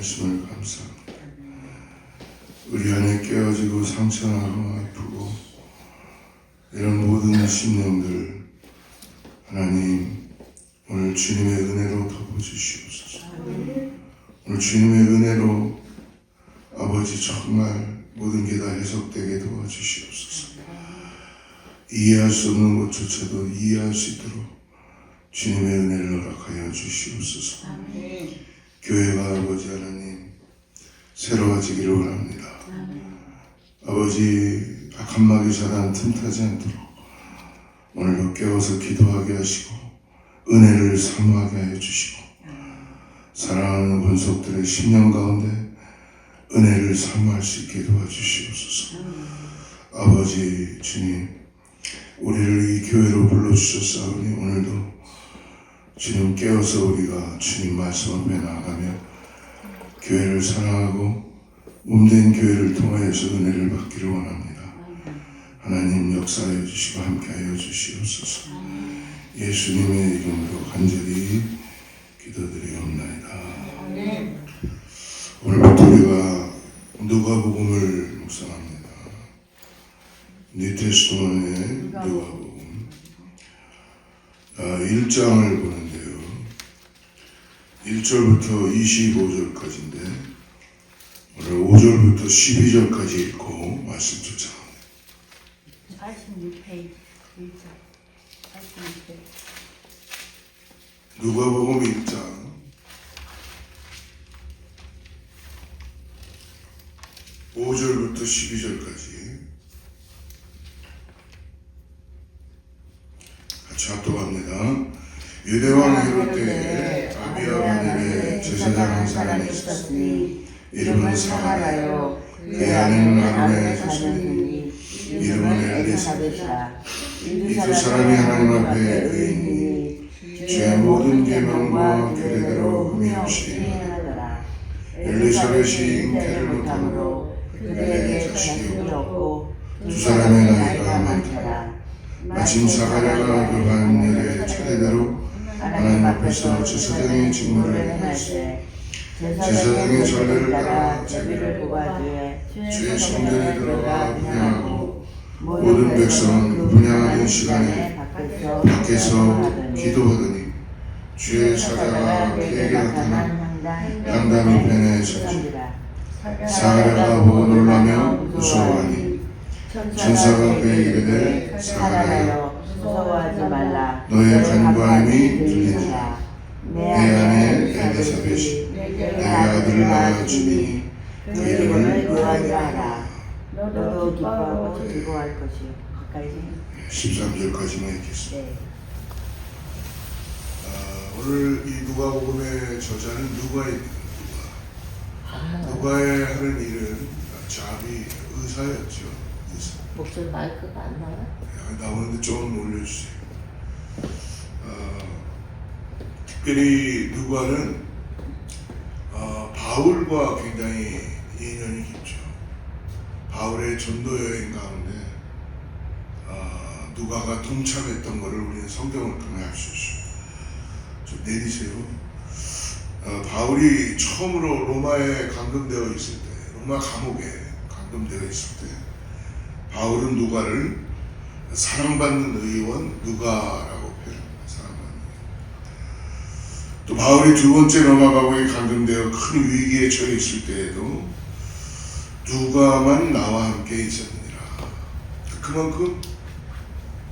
말씀을 감사합니다. 우리 안에 깨어지고 상처나고 아프고 이런 모든 심령들 하나님 오늘 주님의 은혜로 덮어주시옵소서. 오늘 주님의 은혜로 아버지 정말 모든 게 다 해석되게 도와주시옵소서. 이해할 수 없는 것조차도 이해할 수 있도록 주님의 은혜를 허락하여 주시옵소서. 교회가 아버지 하나님 새로워지기를 원합니다. 아버지 악한 마귀 사단 틈타지 않도록 오늘도 깨워서 기도하게 하시고 은혜를 사모하게 하여 주시고 사랑하는 권속들의 심령 가운데 은혜를 사모할 수 있게 도와주시옵소서. 아버지 주님 우리를 이 교회로 불러주셨사오니 오늘도 주님 깨어서 우리가 주님 말씀 앞에 나아가며 교회를 사랑하고 몸된 교회를 통하여서 은혜를 받기를 원합니다. 하나님 역사하여 주시고 함께하여 주시옵소서. 예수님의 이름으로 간절히 기도드리옵나이다. 오늘부터 우리가 누가복음을 묵상합니다. 뉴테스토먼의 누가복음 1장을 보는데요. 1절부터 25절까지인데 오늘 5절부터 12절까지 읽고 말씀 쫓아갑니다. 86페이지 1절 86페이지 누가복음 1장 5절부터 12절까지 같이 합독합니다. 유대왕 헤롯 때에 아비아반에게 제사장 한 사람이 있었으니 이름은 사가랴요 그 아내는 아론의 자손이니 이름은 엘리사벳이라. 이 두 사람이 하나님 앞에 의인이니 주의 모든 계명과 규례대로 흠이 없이 행하더라. 엘리사벳이 잉태를 못하므로 그들에게 자식이 없고 두 사람의 나이가 많더라. 마침 사가랴가 그간 일의 차례대로 하나님 앞에서 제사장의 직무를 행할때 제사장의 전례를 따라 제비를 뽑아주에 주의 성전에 들어가 분향하고 모든 백성은 그 분향하는 시간에 밖에서 기도하더니 주의 사자가 그에게 나타나 향단 우편에 섰지라. 사가랴가 보고 놀라며 무서워하니 천사가 그에게 이르되 사가랴여 무서워하지 말라. 너의 간구함이 들리니라. 내 아내 엘리사벳이 내게 아들을 낳아 주니 그 이름을 요한이라. 너도 기뻐하고 즐거워할 것이요. 가까이 13절까지만 읽겠습니다. 오늘 이 누가복음의 저자는 누가입니다. 누가의 하는 일은 자비 의사였죠. 의사. 목소리 마이크가 안 나와요? 나오는데 좀 올려주세요. 특별히 누가는 바울과 굉장히 인연이 깊죠. 바울의 전도 여행 가운데 누가가 동참했던 것을 우리는 성경을 통해 알 수 있어요. 좀 내리세요. 바울이 처음으로 로마에 감금되어 있을 때, 로마 감옥에 감금되어 있을 때 바울은 누가를 사랑받는 의원 누가라고 표현합니다. 사랑받는 의원. 또 바울이 두 번째 로마 감옥에 감금되어 큰 위기에 처해 있을 때에도 누가만 나와 함께 있었느니라. 그만큼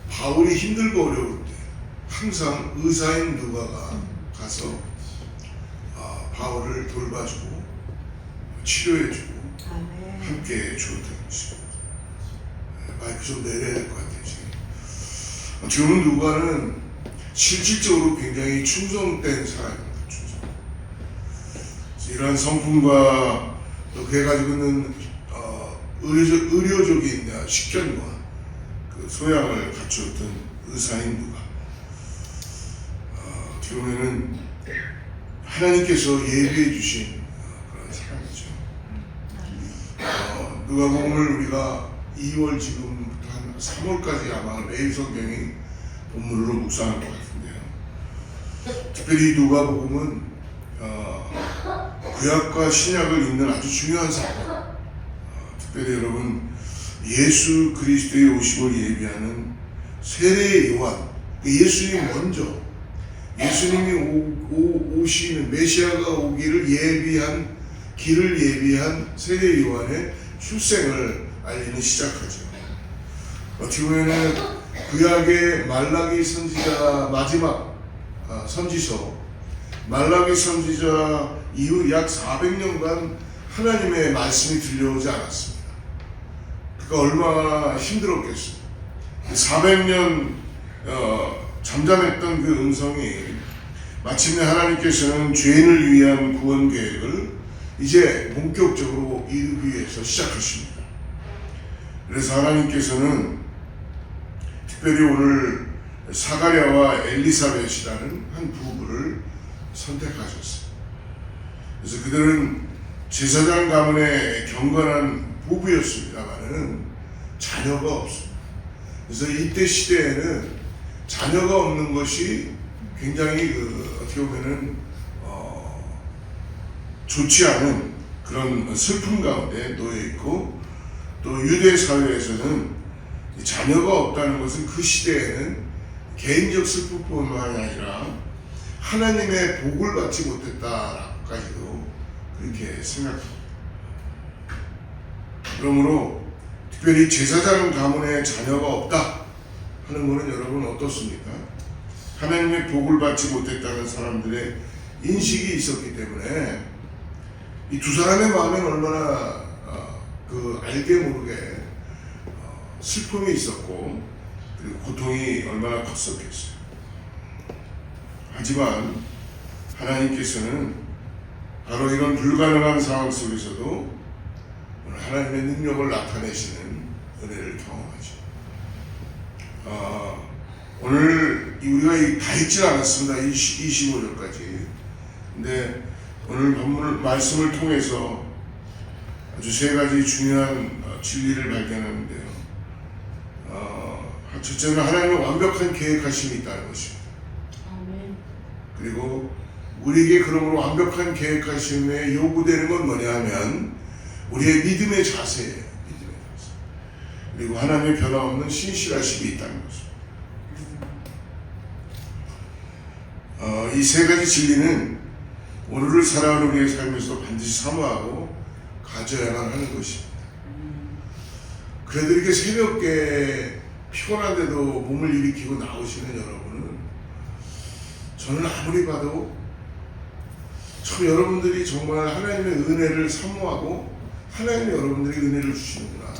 바울이 힘들고 어려울 때 항상 의사인 누가가 가서 바울을 돌봐주고 치료해주고 함께 해주었던 것입니다. 마이크 좀 내려야 될 것 같아요. 지금 누가는 실질적으로 굉장히 충성된 사람입니다. 이러한 성품과 또 그가 가지고 있는 의료적인 식견과 그 소양을 갖추었던 의사인 누가. 어떻게 보면은 하나님께서 예비해 주신 그런 사람이죠. 누가복음을 우리가 2월 지금부터 한 3월까지 아마 매일 성경이 본문으로 묵상할 것 같은데요. 특별히 누가복음은 구약과 신약을 읽는 아주 중요한 사건. 특별히 여러분 예수 그리스도의 오심을 예비하는 세례 요한, 예수님 먼저 예수님이 오시는 메시아가 오기를 예비한 길을 예비한 세례 요한의 출생을 알리는 시작하죠. 어떻게 보면 구약의 말라기 선지자 마지막 선지서 말라기 선지자 이후 약 400년간 하나님의 말씀이 들려오지 않았습니다. 그러니까 얼마나 힘들었겠어요. 400년 잠잠했던 그 음성이 마침내 하나님께서는 죄인을 위한 구원 계획을 이제 본격적으로 이루기 위해서 시작하십니다. 그래서 하나님께서는 특별히 오늘 사가랴와 엘리사벳이라는 한 부부를 선택하셨어요. 그래서 그들은 제사장 가문의 경건한 부부였습니다만은 자녀가 없습니다. 그래서 이때 시대에는 자녀가 없는 것이 굉장히 어떻게 보면은 좋지 않은 그런 슬픔 가운데 놓여 있고, 또 유대 사회에서는 자녀가 없다는 것은 그 시대에는 개인적 슬픔뿐만 아니라 하나님의 복을 받지 못했다라고까지도 그렇게 생각합니다. 그러므로 특별히 제사장 가문에 자녀가 없다 하는 것은 여러분 어떻습니까? 하나님의 복을 받지 못했다는 사람들의 인식이 있었기 때문에 이 두 사람의 마음에는 얼마나 알게 모르게 슬픔이 있었고 그리고 고통이 얼마나 컸었겠어요. 하지만 하나님께서는 바로 이런 불가능한 상황 속에서도 하나님의 능력을 나타내시는 은혜를 경험하죠. 오늘 우리가 다 읽지 않았습니다. 25절까지. 근데 오늘 본문을 말씀을 통해서 아주 세 가지 중요한 진리를 발견하는데요. 첫째는 하나님의 완벽한 계획하심이 있다는 것입니다. 그리고 우리에게 그러므로 완벽한 계획하심에 요구되는 건 뭐냐 하면 우리의 믿음의 자세예요. 믿음의 자세. 그리고 하나님의 변함없는 신실하심이 있다는 것입니다. 이 세 가지 진리는 오늘을 살아가는 우리의 삶에서 반드시 사모하고 가져야만 하는 것입니다. 그래도 이렇게 새벽에 피곤한데도 몸을 일으키고 나오시는 여러분은 저는 아무리 봐도 참 여러분들이 정말 하나님의 은혜를 사모하고 하나님이 여러분들에게 은혜를 주시는구나.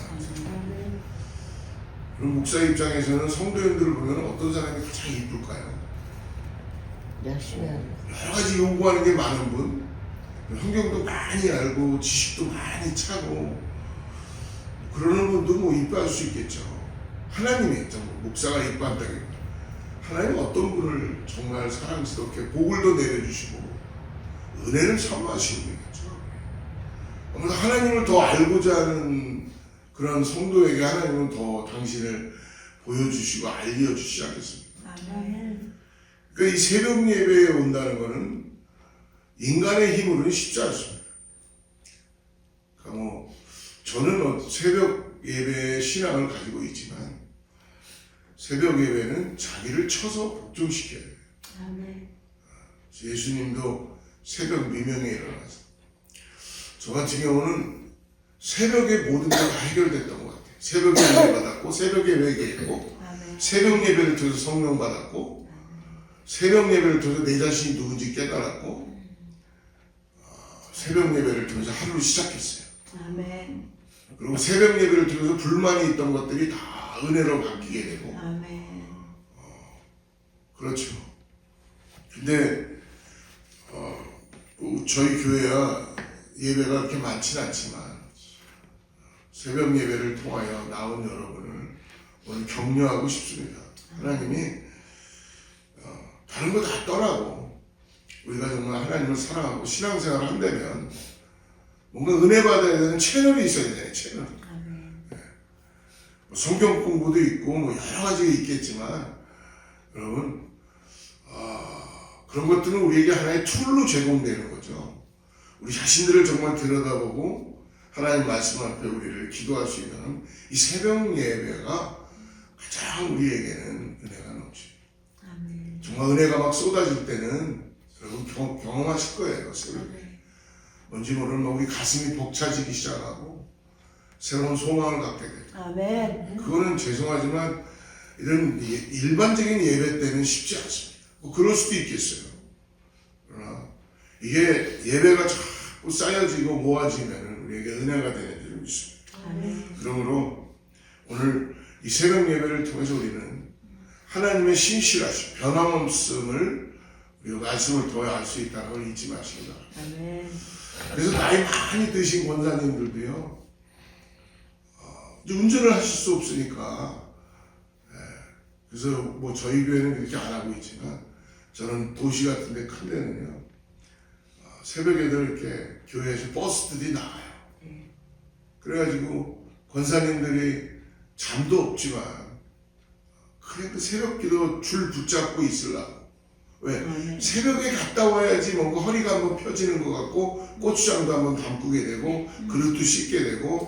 그럼 목사 입장에서는 성도님들을 보면 어떤 사람이 가장 이쁠까요? 열심히 하는 여러 가지 요구하는 게 많은 분, 성경도 많이 알고 지식도 많이 차고 그러는 분도 뭐 이뻐할 수 있겠죠. 하나님의 목사가 이뻐한다기보다 하나님 어떤 분을 정말 사랑스럽게 복을 더 내려주시고 은혜를 사모하시는 분이겠죠. 아무래도 하나님을 더 알고자 하는 그런 성도에게 하나님은 더 당신을 보여주시고 알려주시지 않겠습니까? 그러니까 이 새벽 예배에 온다는 것은 인간의 힘으로는 쉽지 않습니다. 그러니까 저는 새벽 예배의 신앙을 가지고 있지만 새벽 예배는 자기를 쳐서 복종시켜야 돼요. 예수님도 새벽 미명에 일어나서 저 같은 경우는 새벽에 모든 게 다 해결됐던 것 같아요. 새벽 예배 받았고 새벽 예배 얘기했고 새벽 예배를 통해서 성령 받았고 새벽 예배를 통해서 내 자신이 누군지 깨달았고 새벽 예배를 통해서 하루를 시작했어요. 그리고 새벽 예배를 통해서 불만이 있던 것들이 다 은혜로 바뀌게 되고 그렇죠. 근데 저희 교회야 예배가 그렇게 많지는 않지만 새벽 예배를 통하여 나온 여러분을 오늘 격려하고 싶습니다. 하나님이 다른 거 다 떠나고 우리가 정말 하나님을 사랑하고 신앙생활을 한다면 뭔가 은혜 받아야 되는 채널이 있어야 되잖아요. 채널. 네. 성경 공부도 있고 뭐 여러 가지가 있겠지만 여러분 그런 것들은 우리에게 하나의 툴로 제공되는 거죠. 우리 자신들을 정말 들여다보고 하나님 말씀 앞에 우리를 기도할 수 있는 이 새벽 예배가 가장 우리에게는 은혜가 넘칩니다. 아멘. 정말 은혜가 막 쏟아질 때는 여러분 경험하실 거예요. 새벽에. 뭔지 모르는 우리 가슴이 벅차지기 시작하고 새로운 소망을 갖게 되고. 아멘. 그거는 죄송하지만 이런 일반적인 예배 때는 쉽지 않습니다. 뭐 그럴 수도 있겠어요. 그러나 이게 예배가 자꾸 쌓여지고 모아지면 우리에게 은혜가 되는 줄 믿습니다. 아멘. 그러므로 오늘 이 새벽 예배를 통해서 우리는 하나님의 신실하심, 변함없음을 우리가 말씀을 통해 알 수 있다는 걸 잊지 마시기 바랍니다. 아멘. 그래서 나이 많이 드신 권사님들도요, 이제 운전을 하실 수 없으니까, 그래서 뭐 저희 교회는 그렇게 안 하고 있지만, 저는 도시 같은데 큰 데는요, 새벽에도 이렇게 교회에서 버스들이 나와요. 그래가지고 권사님들이 잠도 없지만, 그래도 새벽 기도 줄 붙잡고 있으려고. 왜? 새벽에 갔다 와야지 뭔가 허리가 한번 펴지는 것 같고 고추장도 한번 담그게 되고 그릇도 씻게 되고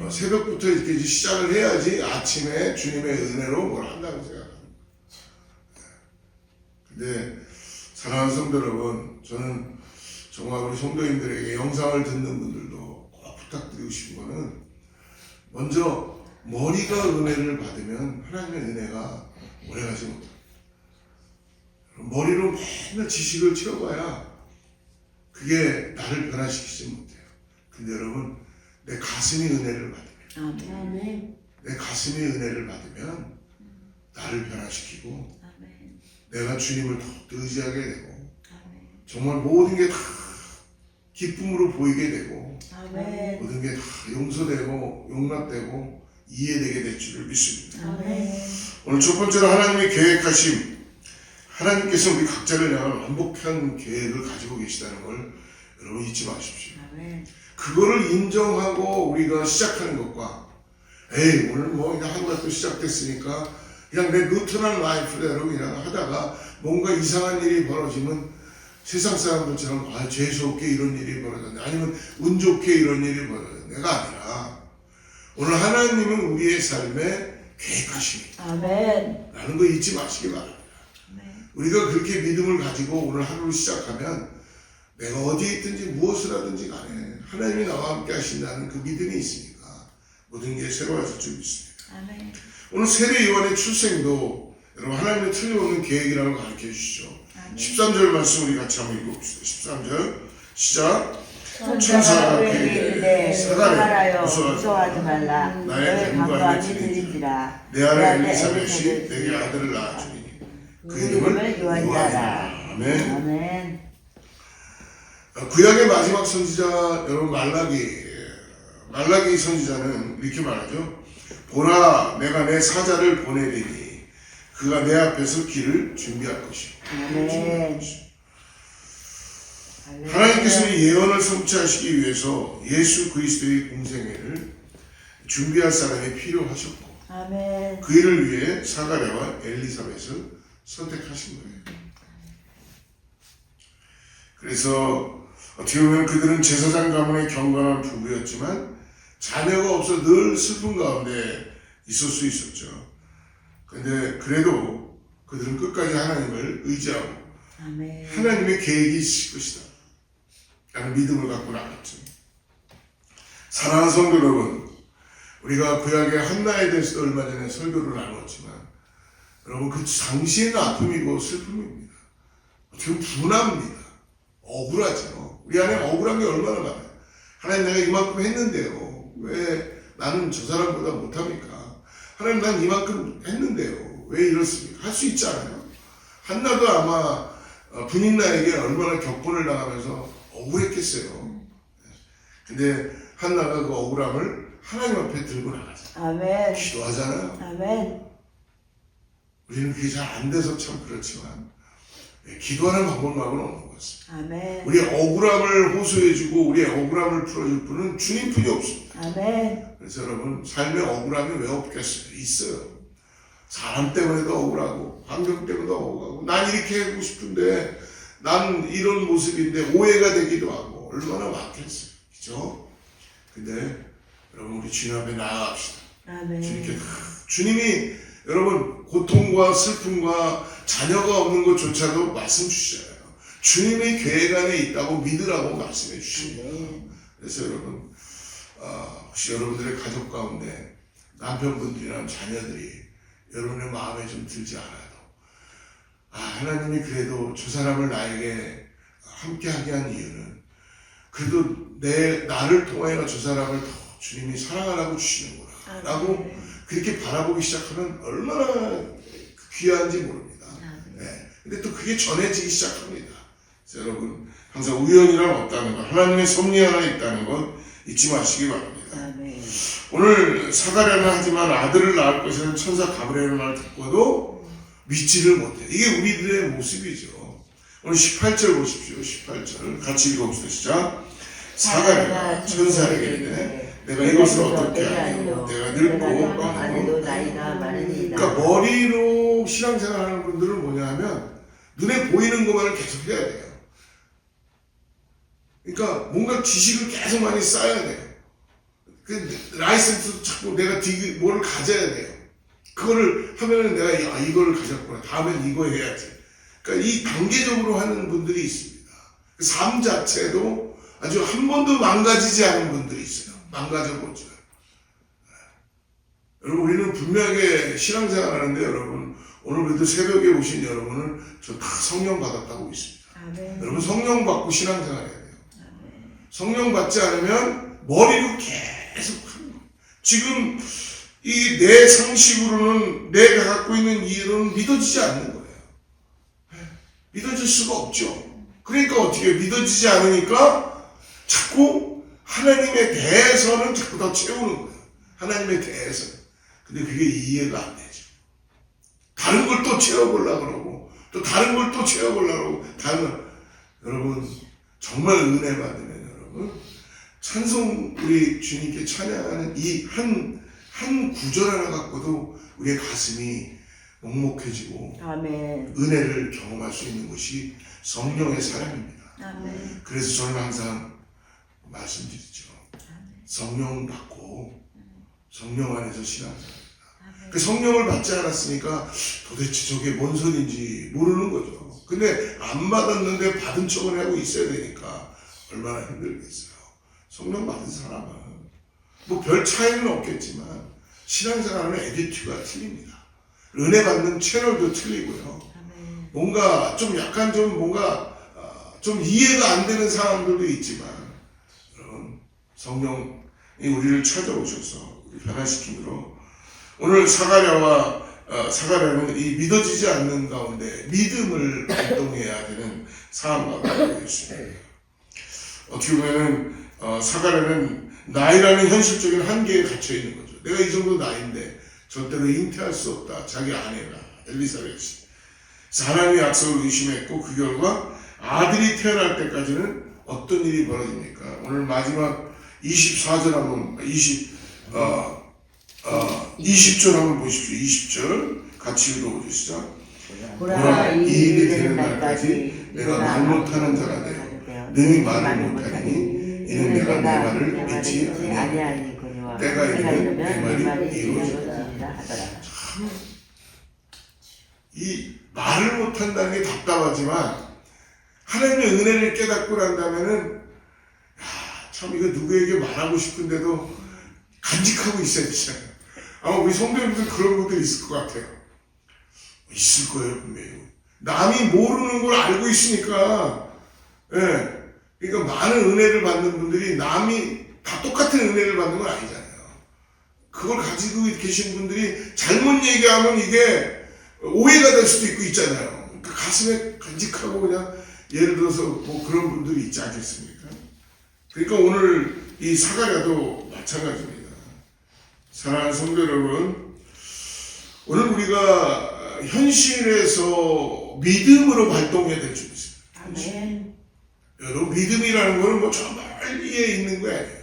새벽부터 이렇게 시작을 해야지 아침에 주님의 은혜로 뭘 한다고 생각합니다. 근데 사랑하는 성도 여러분, 저는 정말 우리 성도님들에게 영상을 듣는 분들도 꼭 부탁드리고 싶은 거는 먼저 머리가 은혜를 받으면 하나님의 은혜가 오래가지 못합니다. 머리로 맨날 지식을 채워봐야 그게 나를 변화시키지 못해요. 근데 여러분, 내 가슴이 은혜를 받으면, 아멘. 내 가슴이 은혜를 받으면 나를 변화시키고 아멘. 내가 주님을 더욱 의지하게 되고 아멘. 정말 모든 게 다 기쁨으로 보이게 되고 아멘. 모든 게 다 용서되고 용납되고 이해되게 될 줄을 믿습니다. 아멘. 오늘 첫 번째로 하나님의 계획하심, 하나님께서 우리 각자를 향한 완벽한 계획을 가지고 계시다는 걸 여러분 잊지 마십시오. 아멘. 그거를 인정하고 우리가 시작하는 것과 에이 오늘 뭐 그냥 하루가 또 시작됐으니까 그냥 내 루틴한 라이프대로 그냥 하다가 뭔가 이상한 일이 벌어지면 세상 사람들처럼 재수없게 이런 일이 벌어졌네, 아니면 운 좋게 이런 일이 벌어졌네가 아니라 오늘 하나님은 우리의 삶에 계획하심이 아멘. 라는 거 잊지 마시기 바랍니다. 우리가 그렇게 믿음을 가지고 오늘 하루를 시작하면 내가 어디에 있든지 무엇을 하든지 간에 하나님이 나와 함께 하신다는 그 믿음이 있으니까 모든 게 새로워질 줄 믿습니다. 아멘. 오늘 세례 요한의 출생도 여러분 하나님의 틀림없는 계획이라는 걸 가르쳐 주시죠. 13절 말씀 우리 같이 한번 읽어봅시다. 13절 시작. 천사가 그에게 이르되 사가랴 무서워하지 말라. 너의 간구함이 들리니라. 내 아들 엘리사벳이 내게 아들을 낳아주리니 그 이름을 요한이라. 아멘. 아멘. 구약의 마지막 선지자 여러분 말라기 선지자는 이렇게 말하죠. 보라, 내가 내 사자를 보내리니 그가 내 앞에서 길을 준비할 것이요. 아멘. 하나님께서는 예언을 성취하시기 위해서 예수 그리스도의 공생애를 준비할 사람이 필요하셨고 아멘. 그 일을 위해 사가랴와 엘리사벳을 선택하신 거예요. 그래서 어떻게 보면 그들은 제사장 가문의 경건한 부부였지만 자녀가 없어 늘 슬픔 가운데 있을 수 있었죠. 근데 그래도 그들은 끝까지 하나님을 의지하고 아멘. 하나님의 계획이 있을 것이다 라는 믿음을 갖고 나갔죠. 사랑하는 성도 여러분, 우리가 구약의 한나에 대해서도 얼마 전에 설교를 나눴지만 여러분 그 당시에는 아픔이고 슬픔입니다. 어떻게 보면 분합니다. 억울하죠. 우리 안에 억울한 게 얼마나 많아요. 하나님 내가 이만큼 했는데요, 왜 나는 저 사람보다 못합니까? 하나님 난 이만큼 했는데요, 왜 이렇습니까? 할 수 있잖아요. 한나도 아마 분인나에게 얼마나 격분을 당하면서 억울했겠어요. 근데 한나가 그 억울함을 하나님 앞에 들고 나가죠. 아멘. 기도하잖아요. 아멘. 우리는 그게 잘 안 돼서 참 그렇지만 기도하는 방법만은 없는 것 같습니다. 아멘. 우리의 억울함을 호소해주고 우리의 억울함을 풀어줄 분은 주님뿐이 없습니다. 아멘. 그래서 여러분 삶에 억울함이 왜 없겠어요? 있어요. 사람 때문에도 억울하고 환경 때문에도 억울하고 난 이렇게 하고 싶은데 난 이런 모습인데 오해가 되기도 하고 얼마나 많겠어요. 그죠? 근데 여러분 우리 주님 앞에 나아갑시다. 아멘. 주님이 여러분 고통과 슬픔과 자녀가 없는 것조차도 말씀 주시잖아요. 주님의 계획 안에 있다고 믿으라고 말씀해 주십니다. 그래서 여러분 혹시 여러분들의 가족 가운데 남편분들이나 자녀들이 여러분의 마음에 좀 들지 않아도 하나님이 그래도 저 사람을 나에게 함께하게 한 이유는 그래도 나를 통하여 저 사람을 더 주님이 사랑하라고 주시는구나 라고 그렇게 바라보기 시작하면 얼마나 귀한지 모릅니다. 네. 근데 또 그게 전해지기 시작합니다. 그래서 여러분 항상 우연이란 없다는 것, 하나님의 섭리 하나 있다는 것 잊지 마시기 바랍니다. 오늘 사가랴는 하지만 아들을 낳을 것이라는 천사 가브리엘의 말을 듣고도 믿지를 못해. 이게 우리들의 모습이죠. 오늘 18절 보십시오. 18절 같이 읽어봅시다. 시작. 사가랴가 천사에게 이르되 내가 이것을 어떻게 하리요? 내가 늙고 아들도 나이가 많으니이다. 그러니까 머리로 신앙생활하는 분들은 뭐냐면 눈에 보이는 것만을 계속 해야 돼요. 그러니까 뭔가 지식을 계속 많이 쌓아야 돼요. 그 라이센스도 자꾸 내가 뭐를 가져야 돼요. 그거를 하면은 내가 이거를 가졌구나. 다음엔 이거 해야지. 그러니까 이 단계적으로 하는 분들이 있습니다. 그 삶 자체도 아주 한 번도 망가지지 않은 분들이 있어요. 망가져보죠. 여러분 우리는 분명하게 신앙생활 하는데 여러분 오늘 그래도 새벽에 오신 여러분은 저 다 성령 받았다고 믿습니다. 여러분 성령 받고 신앙생활 해야 돼요. 성령 받지 않으면 머리로 계속 하는 거예요. 지금 이 내 상식으로는 내가 갖고 있는 이해로는 믿어지지 않는 거예요. 믿어질 수가 없죠. 그러니까 어떻게 믿어지지 않으니까 자꾸 하나님에 대해서는 자꾸 더 채우는 거예요. 하나님에 대해서. 근데 그게 이해가 안 되죠. 다른 걸 또 채워보려고 그러고 또 다른 걸 또 채워보려고 그러고 여러분 정말 은혜 받으면 여러분 찬송 우리 주님께 찬양하는 이 한 구절 하나 갖고도 우리의 가슴이 먹먹해지고 은혜를 경험할 수 있는 것이 성령의 사랑입니다. 그래서 저는 항상 말씀드리죠. 성령 받고 성령 안에서 신앙생활합니다. 그 성령을 받지 않았으니까 도대체 저게 뭔 소리인지 모르는 거죠. 근데 안 받았는데 받은 척을 하고 있어야 되니까 얼마나 힘들겠어요. 성령 받은 사람은 뭐 별 차이는 없겠지만 신앙생활은 에디튜가 틀립니다. 은혜 받는 채널도 틀리고요. 뭔가 좀 약간 좀 뭔가 좀 이해가 안 되는 사람들도 있지만 여러분 성령이 우리를 찾아오셔서 우리 변화시킴으로 오늘 사가랴는 이 믿어지지 않는 가운데 믿음을 발동해야 되는 상황과 관련되어 있습니다. 어떻게 보면 사가랴는 나이라는 현실적인 한계에 갇혀 있는 거죠. 내가 이 정도 나이인데 절대로 잉태할 수 없다. 자기 아내가 엘리사벳이 하나님의 약속을 의심했고 그 결과 아들이 태어날 때까지는 어떤 일이 벌어집니까? 오늘 마지막 24절 한번 20절 한번 보십시오. 20절 같이 읽어보시죠. 보라 이 일이 되는 날까지 내가 말 못하는 자가 되어 능히 말을 못하니 이는 내가 내 말을 믿지 아니하니거니와 때가 이르면 내 말이 이루어지리라 하더라. 이 말을 못한다는 게 답답하지만 하나님의 은혜를 깨닫고 난다면은 참 이거 누구에게 말하고 싶은데도 간직하고 있어야 되잖아요. 아마 우리 성도님들 그런 분들이 있을 것 같아요. 있을 거예요, 분명히. 남이 모르는 걸 알고 있으니까, 예. 그러니까 많은 은혜를 받는 분들이 남이 다 똑같은 은혜를 받는 건 아니잖아요. 그걸 가지고 계신 분들이 잘못 얘기하면 이게 오해가 될 수도 있고 있잖아요. 그러니까 가슴에 간직하고 그냥 예를 들어서 뭐 그런 분들이 있지 않겠습니까? 그러니까 오늘 이 사가랴도 마찬가지입니다. 사랑하는 성도 여러분, 오늘 우리가 현실에서 믿음으로 발동해야 될 줄 믿습니다. 아멘. 여러분 믿음이라는 것은 뭐 저 멀리에 있는 거 아니에요.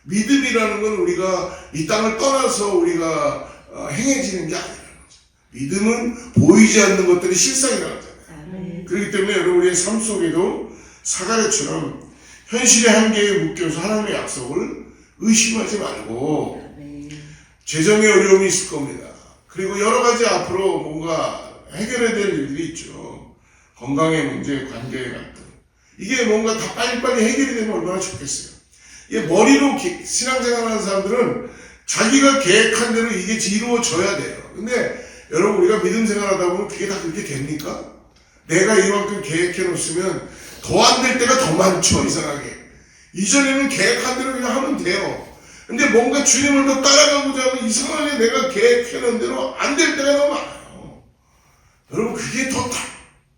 믿음이라는 건 우리가 이 땅을 떠나서 우리가 행해지는 게 아니라는 거죠. 믿음은 보이지 않는 것들이 실상이라는 거잖아요. 그렇기 때문에 여러분 우리의 삶 속에도 사가랴처럼 현실의 한계에 묶여서 하나님의 약속을 의심하지 말고 아멘. 재정의 어려움이 있을 겁니다. 그리고 여러 가지 앞으로 뭔가 해결해야 될 일들이 있죠. 건강의 문제, 관계 갈등. 이게 뭔가 다 빨리빨리 해결이 되면 얼마나 좋겠어요. 이게 머리로 신앙생활하는 사람들은 자기가 계획한 대로 이게 이루어져야 돼요. 근데 여러분 우리가 믿음 생활하다 보면 그게 다 그렇게 됩니까? 내가 이만큼 계획해 놓으면 더 안 될 때가 더 많죠. 이상하게. 이전에는 계획한 대로 그냥 하면 돼요. 근데 뭔가 주님을 더 따라가고자 하면 이상하게 내가 계획해 놓은 대로 안 될 때가 너무 많아요. 여러분 그게 더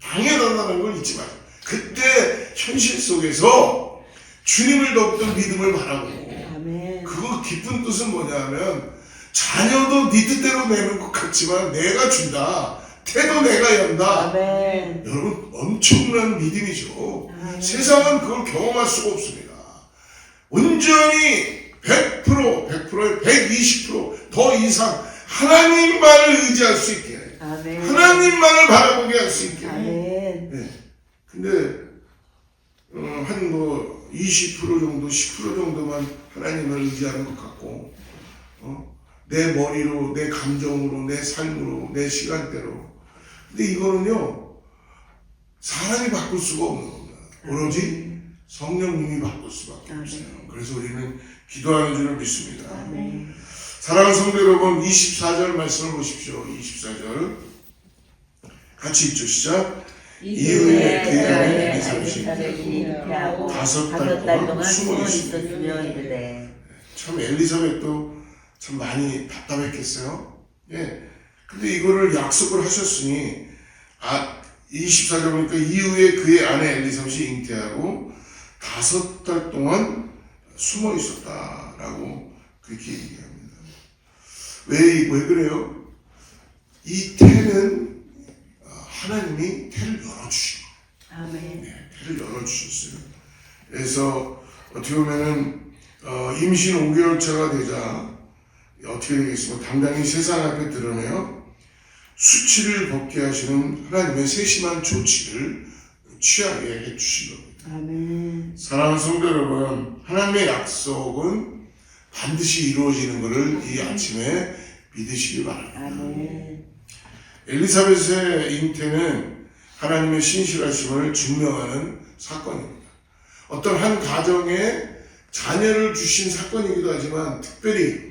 당연하다는 걸 잊지 마세요. 그때 현실 속에서 주님을 덮던 믿음을 바라고 아멘. 그거 깊은 뜻은 뭐냐면 자녀도 네 뜻대로 내는 것 같지만 내가 준다. 태도 내가 연다. 아멘. 여러분 엄청난 믿음이죠. 아멘. 세상은 그걸 경험할 수가 없습니다. 온전히 100%, 100%에 120%더 이상 하나님만을 의지할 수 있게 아멘. 하나님만을 바라보게 할 수 있게. 아멘. 네. 근데 한 뭐 20% 정도, 10% 정도만 하나님을 의지하는 것 같고 내 머리로, 내 감정으로, 내 삶으로, 내 시간대로. 근데 이거는요 사람이 바꿀 수가 없는 겁니다. 오로지 성령님이 바꿀 수밖에 없어요. 그래서 우리는 기도하는 줄을 믿습니다. 아멘. 사랑하는 성도 여러분, 24절 말씀을 보십시오. 24절 같이 읽죠. 시작. 이후에 그의 아내 엘리사벳이 다섯 달 동안 숨어 있었으면 그래. 참 엘리사벳도 참 많이 답답했겠어요. 예. 근데 이거를 약속을 하셨으니 24절 보니까 이후에 그의 아내 엘리사벳이 잉태하고 5달 동안 숨어 있었다라고 그렇게 얘기합니다. 왜 그래요? 이 태는 하나님이 태를 열어주신 거예요. 아멘. 네, 태를 열어주셨어요. 그래서 어떻게 보면은 임신 5개월차가 되자 어떻게 되겠습니까? 당당히 세상 앞에 드러내요. 수치를 벗게 하시는 하나님의 세심한 조치를 취하게 해주신 겁니다. 아멘. 사랑하는 성도 여러분, 하나님의 약속은 반드시 이루어지는 것을 이 아침에 믿으시기 바랍니다. 아멘. 엘리사벳의 잉태는 하나님의 신실하심을 증명하는 사건입니다. 어떤 한 가정에 자녀를 주신 사건이기도 하지만 특별히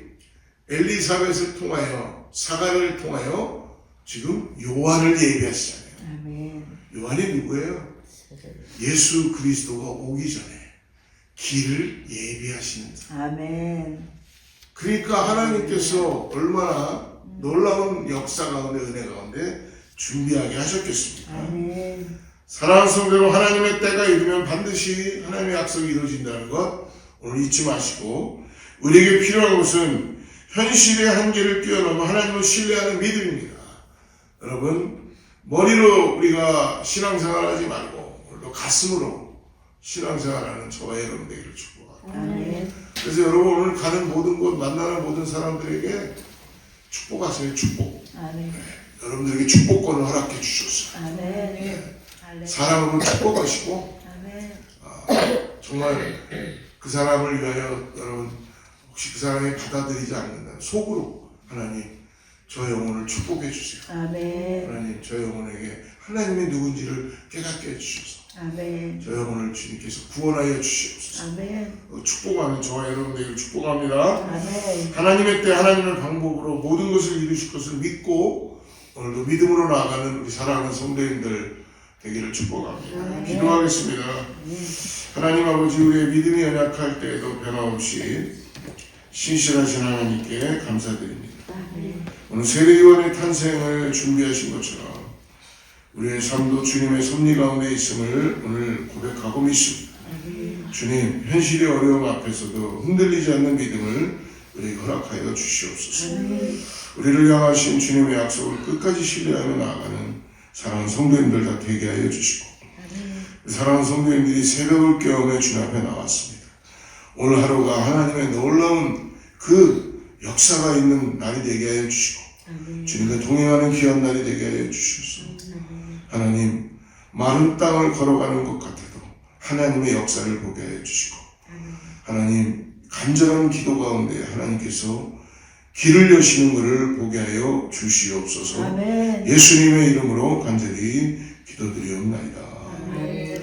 엘리사벳을 통하여 사가를 통하여 지금 요한을 예비하시잖아요. 아멘. 요한이 누구예요? 예수 그리스도가 오기 전에 길을 예비하시는 사람. 아멘. 그러니까 하나님께서 얼마나 놀라운 역사 가운데 은혜 가운데 준비하게 하셨겠습니까? 아멘. 사랑하는 성도로 하나님의 때가 이르면 반드시 하나님의 약속이 이루어진다는 것 오늘 잊지 마시고 우리에게 필요한 것은 현실의 한계를 뛰어넘어 하나님을 신뢰하는 믿음입니다. 여러분 머리로 우리가 신앙생활하지 말고 오늘도 가슴으로 신앙생활하는 저와 여러분 되기를 축복합니다. 아멘. 그래서 여러분 오늘 가는 모든 곳 만나는 모든 사람들에게 축복하세요. 축복. 아멘. 여러분들에게 축복권을 허락해 주셨어요. 아멘. 사람으로 축복하시고 아멘. 정말 그 사람을 위하여 여러분 혹시 그 사람이 받아들이지 않는다면 속으로 하나님 저 영혼을 축복해 주세요. 아멘. 하나님 저 영혼에게 하나님이 누군지를 깨닫게 해주셔서 아멘. 저 영혼을 주님께서 구원하여 주시옵소서. 아멘. 축복하는 저와 여러분들에게 축복합니다. 아멘. 하나님의 때 하나님의 방법으로 모든 것을 이루실 것을 믿고 오늘도 믿음으로 나아가는 우리 사랑하는 성도님들 되기를 축복합니다. 아멘. 기도하겠습니다. 하나님 아버지 우리의 믿음이 연약할 때에도 변함없이 신실하신 하나님께 감사드립니다. 아멘. 오늘 세례요한의 탄생을 준비하신 것처럼 우리의 삶도 주님의 섭리 가운데 있음을 오늘 고백하고 믿습니다. 주님 현실의 어려움 앞에서도 흔들리지 않는 믿음을 우리에게 허락하여 주시옵소서. 우리를 향하신 주님의 약속을 끝까지 신뢰하며 나아가는 사랑하는 성도님들 다 되게 하여 주시고 사랑하는 성도님들이 새벽을 깨우며 주님 앞에 나왔습니다. 오늘 하루가 하나님의 놀라운 그 역사가 있는 날이 되게 하여 주시고 주님과 동행하는 귀한 날이 되게 하여 주시옵소서. 하나님 마른 땅을 걸어가는 것 같아도 하나님의 역사를 보게 해 주시고 하나님 간절한 기도 가운데 하나님께서 길을 여시는 것을 보게 하여 주시옵소서. 아멘. 예수님의 이름으로 간절히 기도드리옵나이다. 아멘.